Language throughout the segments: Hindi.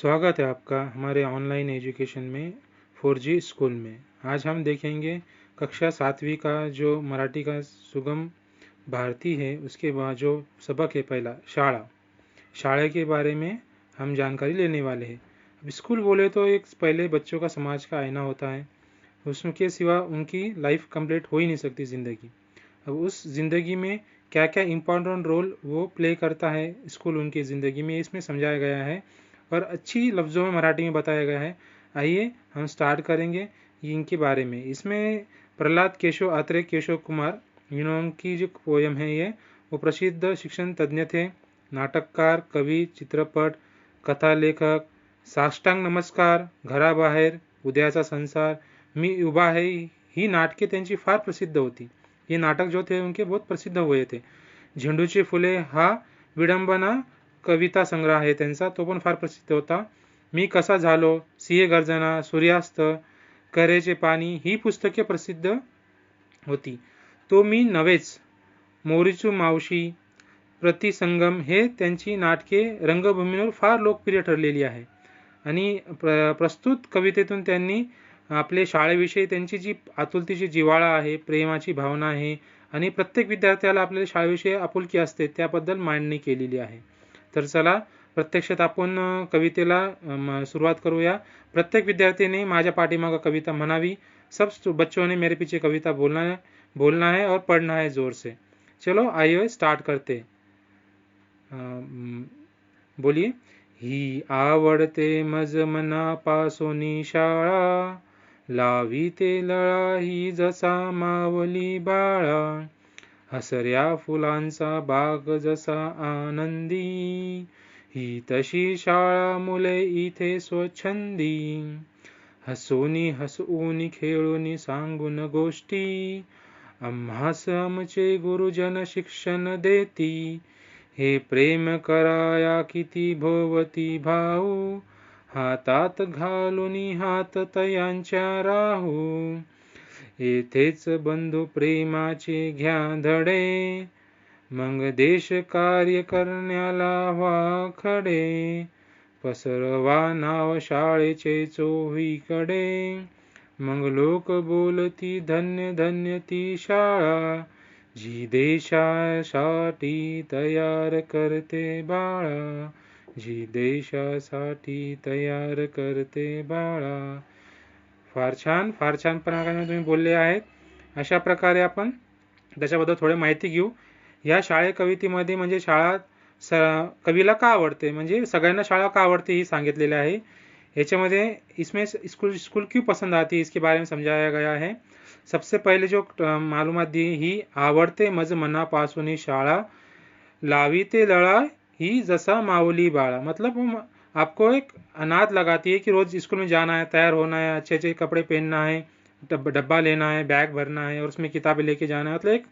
स्वागत है आपका हमारे ऑनलाइन एजुकेशन में 4G स्कूल में। आज हम देखेंगे कक्षा 7वीं का जो मराठी का सुगम भारती है उसके बाद जो सबक है पहला शाला के बारे में हम जानकारी लेने वाले हैं। अब स्कूल बोले तो एक पहले बच्चों का समाज का आईना होता है, उसके सिवा उनकी लाइफ कंप्लीट हो ही नहीं सकती ज़िंदगी। अब उस ज़िंदगी में क्या क्या इम्पोर्टेंट रोल वो प्ले करता है स्कूल उनकी ज़िंदगी में, इसमें समझाया गया है और अच्छी लफ्ज़ों में मराठी में बताया गया है। आइए हम स्टार्ट करेंगे इनके बारे में। इसमें प्रहलाद केशव कुमार इनकी जो पोयम है ये, वो प्रसिद्ध शिक्षण तज्ञ थे, नाटककार, कवी, चित्रपट, कथा लेखक, साष्टांग नमस्कार, घराबाहेर, उद्याचा संसार, मी उभा है, ही नाटके त्यांची फार प्रसिद्ध होती। ये नाटक जो थे उनके बहुत प्रसिद्ध हुए थे। झेंडूची फुले हा विडंबना कविता संग्रह आहे त्यांचा, तो पण फार प्रसिद्ध होता। मी कसा झालो, सिंह गर्जना, सूर्यास्त, करेचे पाणी ही पुस्तके प्रसिद्ध होती। तो मी नव्हेच, मोरीचू मावशी, प्रतिसंगम हे त्यांची नाटके रंगभूमीवर फार लोकप्रिय ठरलेली आहे। आणि प्रस्तुत कवितेतून त्यांनी आपले शाळेविषयी त्यांची जी आतुरतेची जिव्हाळा आहे, प्रेमाची भावना आहे आणि प्रत्येक विद्यार्थ्याला आपल्या शाळेविषयी आपुलकी असते त्याबद्दल मांडणी केलेली आहे। तर चला प्रत्यक्षात आपण कवितेला सुरुवात करूया। प्रत्येक विद्यार्थीने माझ्या पाठीमागे कविता म्हणावी। सब बच्चों ने मेरे पीछे कविता बोलना है और पढ़ना है जोर से। चलो आइए स्टार्ट करते। बोलिए। ही आवडते मज मनापासोनी शाळा, लावीते लळा ही जसा मावली बाळा, हसऱ्या फुलांचा बाग जसा आनंदी, ही तशी शाळा मुले इथे स्वच्छंदी, हसूनी खेळूनी सांगून गोष्टी, आम्हास आमचे गुरुजन शिक्षण देती, हे प्रेम कराया किती भोवती भाऊ, हातात घालूनी हात तयांच्या राहू, येथेच बंधू प्रेमाचे घ्या धडे, मग देश कार्य करण्याला व्हा खडे, पसरवा नाव शाळेचे चोहीकडे, मग लोक बोलती धन्य धन्य ती शाळा, जी देशासाठी तयार करते बाळा, जी देशासाठी तयार करते बाळा। फार छान प्रकारे तुम्ही बोलले आहेत। अशा प्रकारे आपण त्याच्याबद्दल थोडी माहिती घेऊ। या शाळे कवितेमध्ये म्हणजे शाळा कवीला का आवडते, म्हणजे सगळ्यांना शाळा का आवडते ही सांगितलेले आहे। याच्यामध्ये इसमें स्कूल क्यों पसंद आती है इसके बारे में समझाया गया है। सबसे पहले जो मालूमात दी, ही आवडते मज मनापासून शाळा, लावीते लळा ही जसा माऊली बाळा, मतलब आपको एक अनाद लगाती है कि रोज स्कूल में जाना है, तैयार होना है, अच्छे अच्छे कपड़े पहनना है, डब्बा लेना है, बैग भरना है और उसमें किताबें लेके जाना है। मतलब एक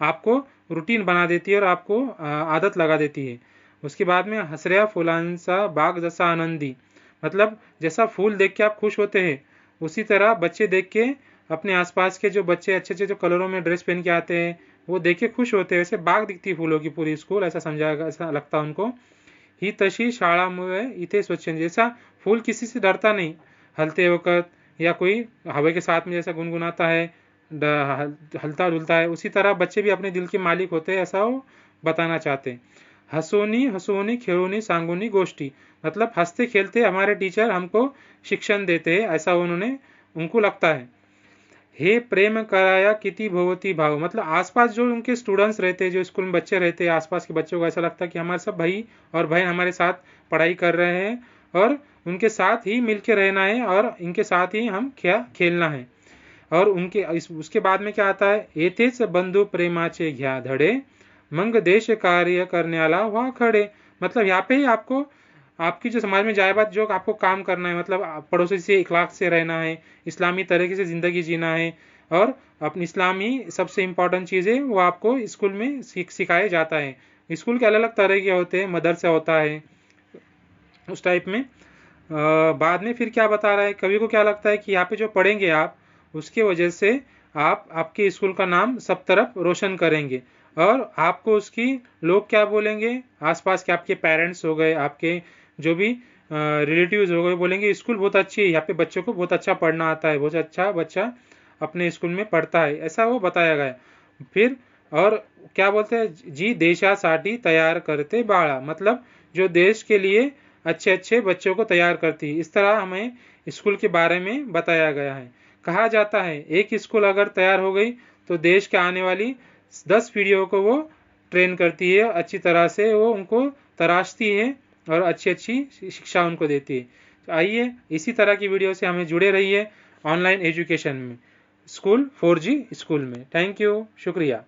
आपको रूटीन बना देती है और आपको आदत लगा देती है। उसके बाद में हसऱ्या फुलांचा बाग जसा आनंदी, मतलब जैसा फूल देख के आप खुश होते हैं, उसी तरह बच्चे देख के अपने आसपास के जो बच्चे अच्छे अच्छे जो कलरों में ड्रेस पहन के आते हैं वो देख के खुश होते हैं। वैसे बाग दिखती है फूलों की पूरी स्कूल, ऐसा समझाया, ऐसा लगता उनको। ही तशी शाळा मुळे इथे स्वच्छ, जैसा फूल किसी से डरता नहीं हलते वक्त, या कोई हवा के साथ में जैसा गुनगुनाता है, हलता डुलता है, उसी तरह बच्चे भी अपने दिल के मालिक होते हैं, ऐसा वो बताना चाहते हैं। हंसोनी खेलोनी सांगोनी गोष्टी, मतलब हंसते खेलते हमारे टीचर हमको शिक्षण देते हैं, ऐसा उनको लगता है। हे प्रेम कराया किती भवती भाव, मतलब आसपास जो उनके स्टूडेंट्स रहते हैं, जो स्कूल में बच्चे रहते हैं, आसपास के बच्चों को ऐसा लगता है कि हमारे सब भाई और बहन हमारे साथ पढ़ाई कर रहे हैं और उनके साथ ही मिलके रहना है और इनके साथ ही हम खेलना है। और उसके बाद में क्या आता है, येथेच बंधु प्रेमाचे घ्या धडे, मंग देश कार्य करण्याला व्हा खडे, मतलब यहाँ पे ही आपको आपकी जो समाज में जायबात जो आपको काम करना है, मतलब पड़ोसी से इखलाक से रहना है, इस्लामी तरीके से ज़िंदगी जीना है, और अपनी इस्लामी सबसे इम्पॉर्टेंट चीज़ है वो आपको स्कूल में सिखाया जाता है। स्कूल के अलग अलग तरह के होते हैं, मदरसा होता है उस टाइप में। बाद में फिर क्या बता रहा है, कवि को क्या लगता है कि यहाँ पे जो पढ़ेंगे आप, उसके वजह से आप आपके स्कूल का नाम सब तरफ रोशन करेंगे और आपको उसकी लोग क्या बोलेंगे, आसपास के आपके पेरेंट्स हो गए, आपके जो भी रिलेटिव्स हो गए, बोलेंगे स्कूल बहुत अच्छी है, यहाँ पे बच्चों को बहुत अच्छा पढ़ना आता है, बहुत अच्छा बच्चा अपने स्कूल में पढ़ता है, ऐसा वो बताया गया। फिर और क्या बोलते हैं जी, देशासाठी तैयार करते बाड़ा, मतलब जो देश के लिए अच्छे अच्छे बच्चों को तैयार करती है। इस तरह हमें स्कूल के बारे में बताया गया है। कहा जाता है एक स्कूल अगर तैयार हो गई तो देश के आने वाली 10 पीढ़ियों को वो ट्रेन करती है, अच्छी तरह से वो उनको तराशती है और अच्छी अच्छी शिक्षा उनको देती है। तो आइए इसी तरह की वीडियो से हमें जुड़े रहिए ऑनलाइन एजुकेशन में, स्कूल 4G स्कूल में। थैंक यू, शुक्रिया।